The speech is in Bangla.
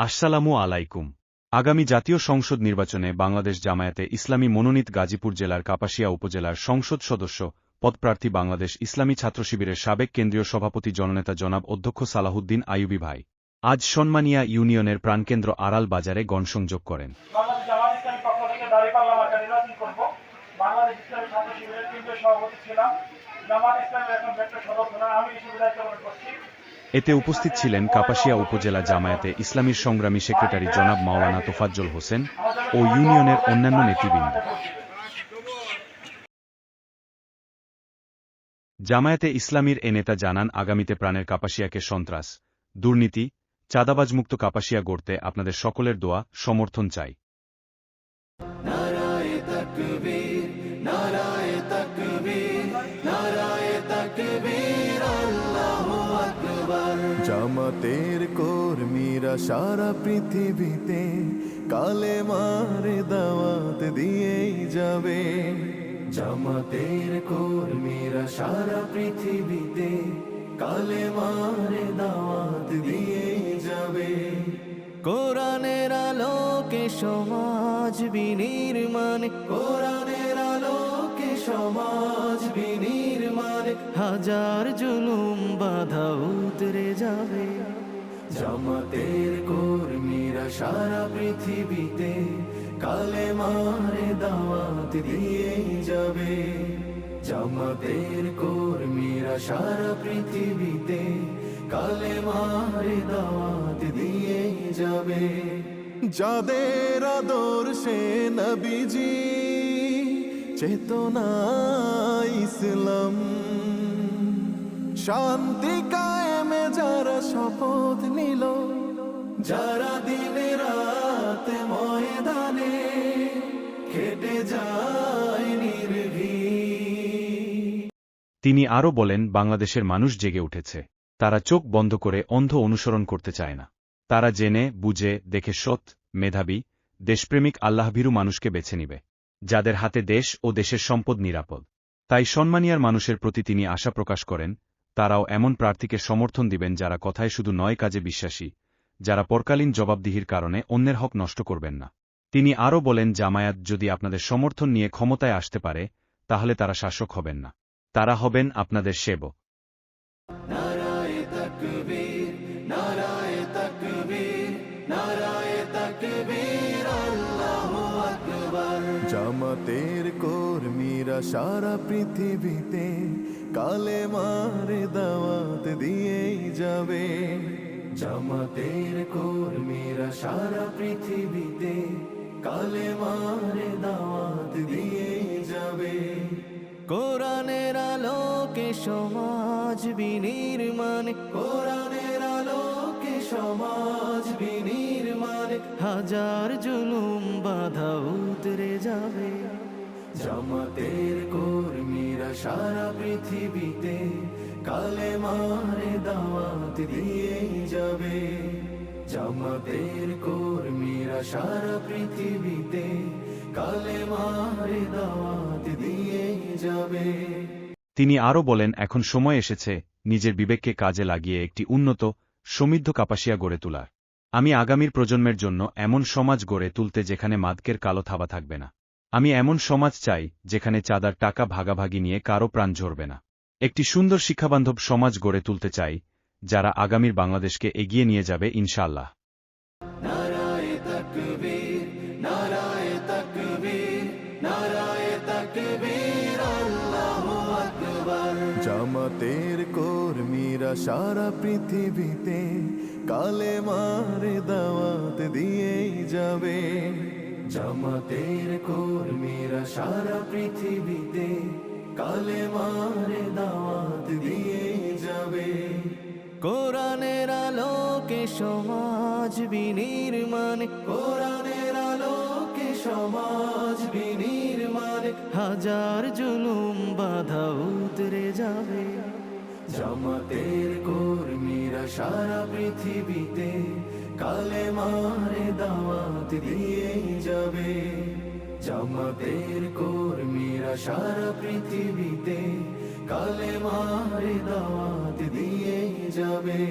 আসসালামু আলাইকুম। আগামী জাতীয় সংসদ নির্বাচনে বাংলাদেশ জামায়াতে ইসলামী মনোনীত গাজীপুর জেলার কাপাসিয়া উপজেলার সংসদ সদস্য পদপ্রার্থী বাংলাদেশ ইসলামী ছাত্রশিবিরের সাবেক কেন্দ্রীয় সভাপতি জননেতা জনাব অধ্যক্ষ সালাহুদ্দিন আইয়ুবী ভাই আজ সন্মানিয়া ইউনিয়নের প্রাণকেন্দ্র আড়াল বাজারে গণসংযোগ করেন। এতে উপস্থিত ছিলেন কাপাসিয়া উপজেলা জামায়াতে ইসলামীর সংগ্রামী সেক্রেটারি জনাব মাওলানা তোফাজ্জল হোসেন ও ইউনিয়নের অন্যান্য নেতৃবৃন্দ। জামায়াতে ইসলামীর এ নেতা জানান, আগামীতে প্রাণের কাপাসিয়াকে সন্ত্রাস, দুর্নীতি, চাঁদাবাজমুক্ত কাপাসিয়া গড়তে আপনাদের সকলের দোয়া সমর্থন চাই। জামাতের কর্মীরা সারা পৃথিবীতে কালেমার দাওয়াত দিয়েই যাবে। জামাতের কর্মীরা সারা পৃথিবীতে কালেমার দাওয়াত দিয়েই যাবে। কোরআনের আলোকে সমাজ বিনির্মাণ, কোরআনের আলোকে সমাজ বিনির্মাণ, হাজার জুলুম বাধা উতরে যাবে। জামাতের কর্মীরা সারা পৃথিবীতে কালেমার দাওয়াত দিয়েই যাবে। জামাতের কর্মীরা সারা পৃথিবীতে কালেমার দাওয়াত দিয়েই যাবে। যাদের আদর্শে নবীজি চেতনা ইসলাম, শান্তি কায়েমে যারা শপথ নিল, যারা দিনে রাতে ময়দানে খেটে যায় নির্ভীক। তিনি আরও বলেন, বাংলাদেশের মানুষ জেগে উঠেছে। তারা চোখ বন্ধ করে অন্ধ অনুসরণ করতে চায় না। তারা জেনে বুঝে দেখে সৎ, মেধাবী, দেশপ্রেমিক আল্লাহভীরু মানুষকে বেছে নিবে, যাদের হাতে দেশ ও দেশের সম্পদ নিরাপদ। তাই সম্মানিয়ার মানুষের প্রতি তিনি আশা প্রকাশ করেন, তারাও এমন প্রার্থীকে সমর্থন দিবেন যারা কথায় শুধু নয় কাজে বিশ্বাসী, যারা পরকালীন জবাবদিহির কারণে অন্যের হক নষ্ট করবেন না। তিনি আরও বলেন, জামায়াত যদি আপনাদের সমর্থন নিয়ে ক্ষমতায় আসতে পারে, তাহলে তারা শাসক হবেন না, তারা হবেন আপনাদের সেবক। জামাতের কর্মীরা সারা পৃথিবীতে কালেমার দাওয়াত দিয়েই যাবে। জামাতের কর্মীরা সারা পৃথিবীতে কালেমার দাওয়াত দিয়েই যাবে। কোরআনের আলোকে সমাজ বিনির্মাণ, কোরআনের আলোকে সমাজ বিনির্মাণ, হাজার জুলুম বাধা উতরে যাবে। জামাতের কর্মীরা সারা পৃথিবীতে কালেমার দাওয়াত দিয়েই যাবে। জামাতের কর্মীরা সারা পৃথিবীতে কালেমার দাওয়াত দিয়েই যাবে। তিনি আরও বলেন, এখন সময় এসেছে নিজের বিবেককে কাজে লাগিয়ে একটি উন্নত, সমৃদ্ধ কাপাসিয়া গড়ে তোলার। আমি আগামীর প্রজন্মের জন্য এমন সমাজ গড়ে তুলতে যেখানে মাদকের কালো থাবা থাকবে না। আমি এমন সমাজ চাই যেখানে চাঁদার টাকা ভাগাভাগি নিয়ে কারো প্রাণ ঝরবে না। একটি সুন্দর শিক্ষাবান্ধব সমাজ গড়ে তুলতে চাই, যারা আগামীর বাংলাদেশকে এগিয়ে নিয়ে যাবে ইনশাআল্লাহ। জামাতের কর্মীরা সারা পৃথিবীতে কালেমার দাওয়াত দিয়েই যাবে। জামাতের কর্মীরা সারা পৃথিবীতে কালেমার দাওয়াত দিয়েই যাবে। কোরআনের আলোকে সমাজ বিনির্মাণ, কোরআনের আলোকে সমাজ বিনির্মাণ, হাজার জুলুম বাধা উতরে যাবে। জামাতের কর্মীরা সারা পৃথিবীতে কালেমার দাওয়াত দিয়েই যাবে। জামাতের কর্মীরা সারা পৃথিবীতে কালেমার দাওয়াত দিয়েই যাবে।